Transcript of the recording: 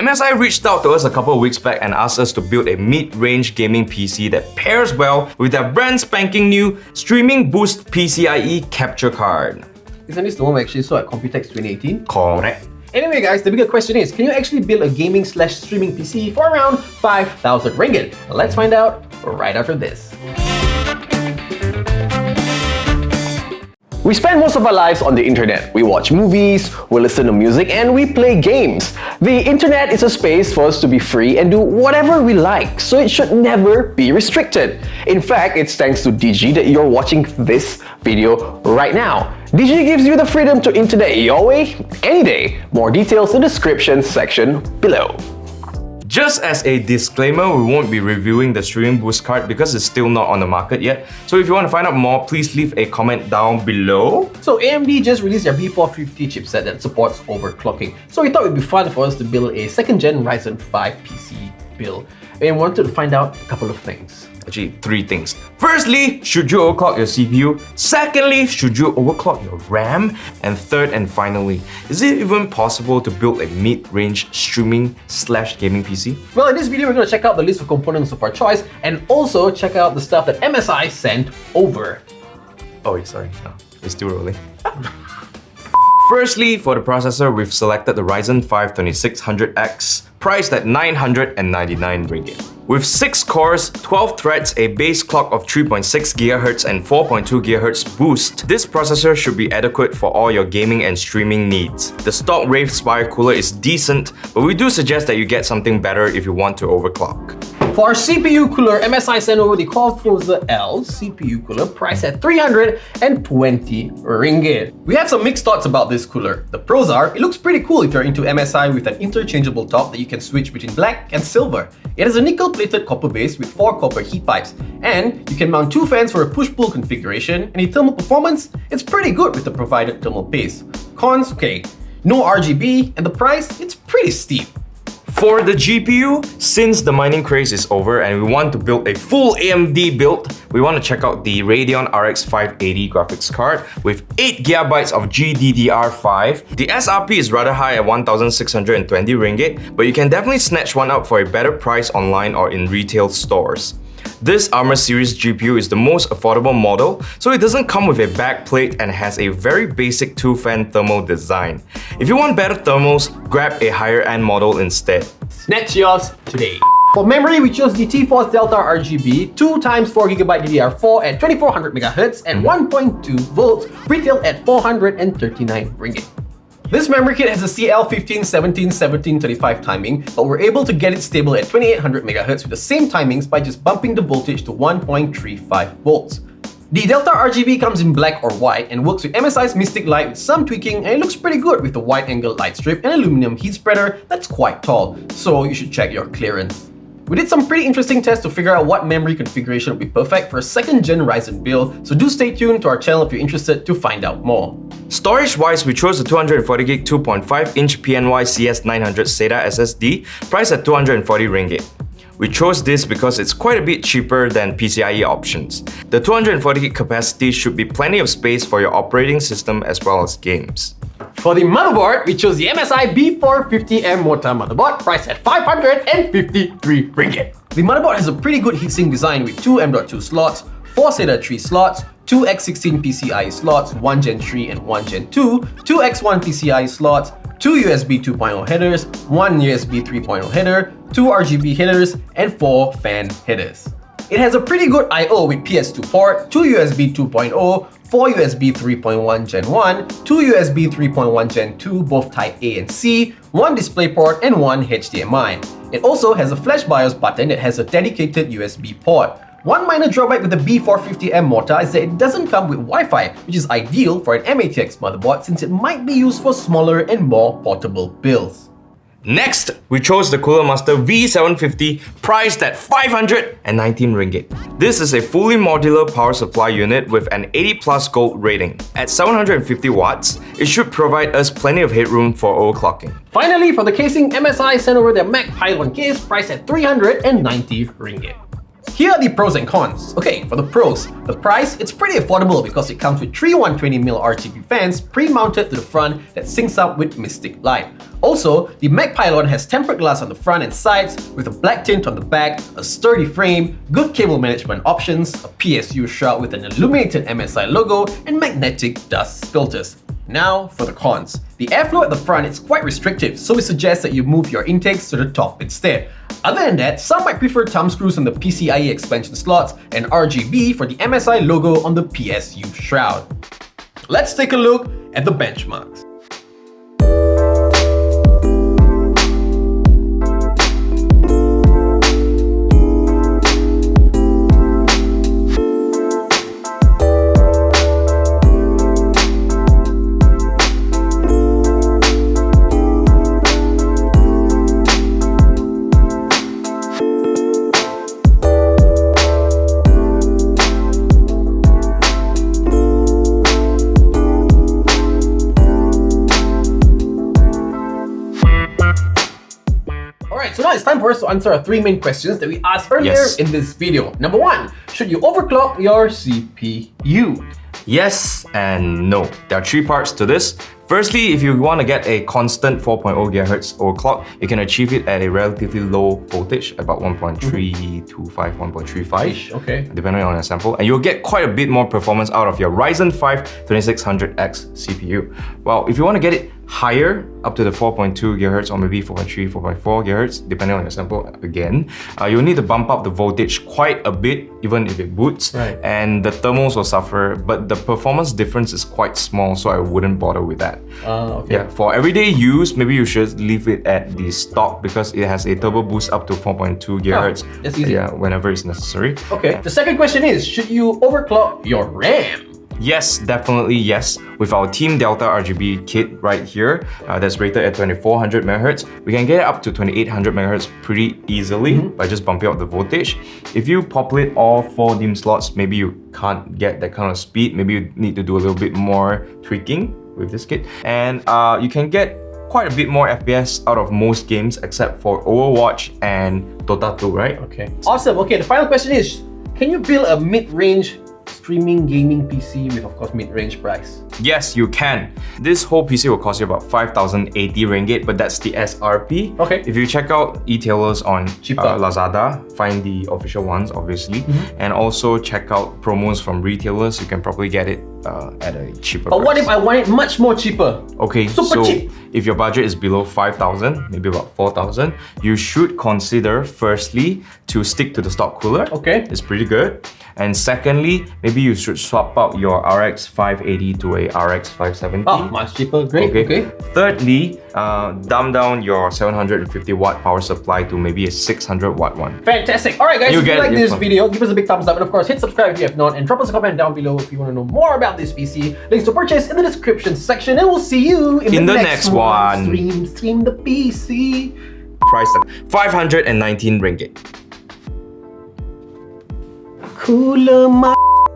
MSI reached out to us a couple of weeks back and asked us to build a mid-range gaming PC that pairs well with their brand spanking new Streaming Boost PCIe capture card. Isn't this the one we actually saw at Computex 2018? Correct. Anyway guys, the bigger question is, can you actually build a gaming/streaming PC for around 5,000 ringgit? Let's find out right after this. We spend most of our lives on the internet. We watch movies, we listen to music, and we play games. The internet is a space for us to be free and do whatever we like, so it should never be restricted. In fact, it's thanks to Digi that you're watching this video right now. Digi gives you the freedom to internet your way, any day. More details in the description section below. Just as a disclaimer, we won't be reviewing the Streaming Boost card because it's still not on the market yet. So if you want to find out more, please leave a comment down below. So AMD just released their B450 chipset that supports overclocking. So we thought it would be fun for us to build a 2nd gen Ryzen 5 PC build. And we wanted to find out a couple of things. Actually, 3 things. Firstly, should you overclock your CPU? Secondly, should you overclock your RAM? And third and finally, is it even possible to build a mid-range streaming/gaming PC? Well, in this video, we're going to check out the list of components of our choice and also check out the stuff that MSI sent over. Oh, sorry, no, it's still rolling. Firstly, for the processor, we've selected the Ryzen 5 2600X, priced at 999 ringgit. With 6 cores, 12 threads, a base clock of 3.6 GHz and 4.2 GHz boost, this processor should be adequate for all your gaming and streaming needs. The stock Wavespire cooler is decent, but we do suggest that you get something better if you want to overclock. For our CPU cooler, MSI sent over the Qualcosa L CPU cooler priced at 320 ringgit. We have some mixed thoughts about this cooler. The pros are, it looks pretty cool if you're into MSI with an interchangeable top that you can switch between black and silver. It has a nickel-plated copper base with 4 copper heat pipes, and you can mount 2 fans for a push-pull configuration, and the thermal performance, it's pretty good with the provided thermal paste. Cons, okay, no RGB, and the price, it's pretty steep. For the GPU, since the mining craze is over and we want to build a full AMD build, we want to check out the Radeon RX 580 graphics card with 8GB of GDDR5. The SRP is rather high at 1,620 ringgit, but you can definitely snatch one up for a better price online or in retail stores. This Armor Series GPU is the most affordable model, so it doesn't come with a backplate and has a very basic 2-fan thermal design. If you want better thermals, grab a higher-end model instead. Snatch yours today. For memory, we chose the T-Force Delta RGB 2x4GB DDR4 at 2400 MHz and 1.2 volts, retailed at 439 ringgit. This memory kit has a CL15-17-17-35 timing, but we're able to get it stable at 2800 MHz with the same timings by just bumping the voltage to 1.35 volts. The Delta RGB comes in black or white and works with MSI's Mystic Light with some tweaking, and it looks pretty good with the wide-angle light strip and aluminum heat spreader that's quite tall, so you should check your clearance. We did some pretty interesting tests to figure out what memory configuration would be perfect for a 2nd gen Ryzen build, so do stay tuned to our channel if you're interested to find out more. Storage-wise, we chose the 240GB 2.5-inch PNY CS900 SATA SSD, priced at 240 ringgit. We chose this because it's quite a bit cheaper than PCIe options. The 240GB capacity should be plenty of space for your operating system as well as games. For the motherboard, we chose the MSI B450M Mota motherboard, priced at 553 ringgit. The motherboard has a pretty good heatsink design with 2 M.2 slots, 4 SATA 3 slots, 2 X16 PCIe slots, 1 Gen 3 and 1 Gen 2, 2 X1 PCIe slots, 2 USB 2.0 headers, 1 USB 3.0 header, 2 RGB headers, and 4 fan headers. It has a pretty good I/O with PS2 port, 2 USB 2.0, 4 USB 3.1 Gen 1, 2 USB 3.1 Gen 2, both Type A and C, 1 DisplayPort, and 1 HDMI. It also has a flash BIOS button that has a dedicated USB port. One minor drawback with the B450M Mota is that it doesn't come with Wi-Fi, which is ideal for an MATX motherboard since it might be used for smaller and more portable builds. Next, we chose the Cooler Master V750, priced at 519 ringgit. This is a fully modular power supply unit with an 80+ gold rating. At 750 watts, it should provide us plenty of headroom for overclocking. Finally, for the casing, MSI sent over their Mac Pylon case, priced at 390 ringgit. here are the pros and cons. Okay, for the pros, the price, it's pretty affordable because it comes with three 120mm RGB fans pre-mounted to the front that syncs up with Mystic Light. Also, the Mag Pylon has tempered glass on the front and sides with a black tint on the back, a sturdy frame, good cable management options, a PSU shroud with an illuminated MSI logo, and magnetic dust filters. Now for the cons. The airflow at the front is quite restrictive, so we suggest that you move your intakes to the top instead. Other than that, some might prefer thumb screws on the PCIe expansion slots and RGB for the MSI logo on the PSU shroud. Let's take a look at the benchmarks. So now it's time for us to answer our three main questions that we asked earlier in this video. Number one, should you overclock your CPU? Yes and no. There are three parts to this. Firstly, if you want to get a constant 4.0 GHz overclock, you can achieve it at a relatively low voltage, about 1.325, 1.35, okay, depending on your sample, and you'll get quite a bit more performance out of your Ryzen 5 2600X CPU. Well, if you want to get it higher, up to the 4.2 GHz or maybe 4.3, 4.4 GHz, depending on your sample again, you'll need to bump up the voltage quite a bit, even if it boots, and the thermals will suffer, but the performance difference is quite small, so I wouldn't bother with that. Okay. Yeah, for everyday use, maybe you should leave it at the stock because it has a turbo boost up to 4.2 GHz. That's easy. Yeah, whenever it's necessary. Okay, the second question is, should you overclock your RAM? Yes, definitely yes. With our Team Delta RGB kit right here, that's rated at 2400 MHz, we can get it up to 2800 MHz pretty easily by just bumping up the voltage. If you populate all 4 DIMM slots, maybe you can't get that kind of speed. Maybe you need to do a little bit more tweaking with this kit. And you can get quite a bit more FPS out of most games except for Overwatch and Dota 2, right? Okay. Awesome. Okay, the final question is, can you build a mid-range streaming gaming PC with, of course, mid-range price? Yes, you can. This whole PC will cost you about 5,080 ringgit, but that's the SRP. Okay. If you check out e-tailers on Lazada, find the official ones, obviously, and also check out promos from retailers, you can probably get it at a cheaper price. But what if I want it much more cheaper? Okay, Super so cheap. if your budget is below 5,000, maybe about 4,000, you should consider firstly to stick to the stock cooler. Okay. It's pretty good. And secondly, maybe you should swap out your RX 580 to a RX 570. Oh, much cheaper. Great. Okay. Thirdly, dumb down your 750 watt power supply to maybe a 600 watt one. Fantastic. All right, guys, if you like this fun. video, give us a big thumbs up, and of course, hit subscribe if you have not, and drop us a comment down below if you want to know more about this PC. Links to purchase in the description section, and we'll see you in the next one. Stream the PC. Price at 519 ringgit. Cooler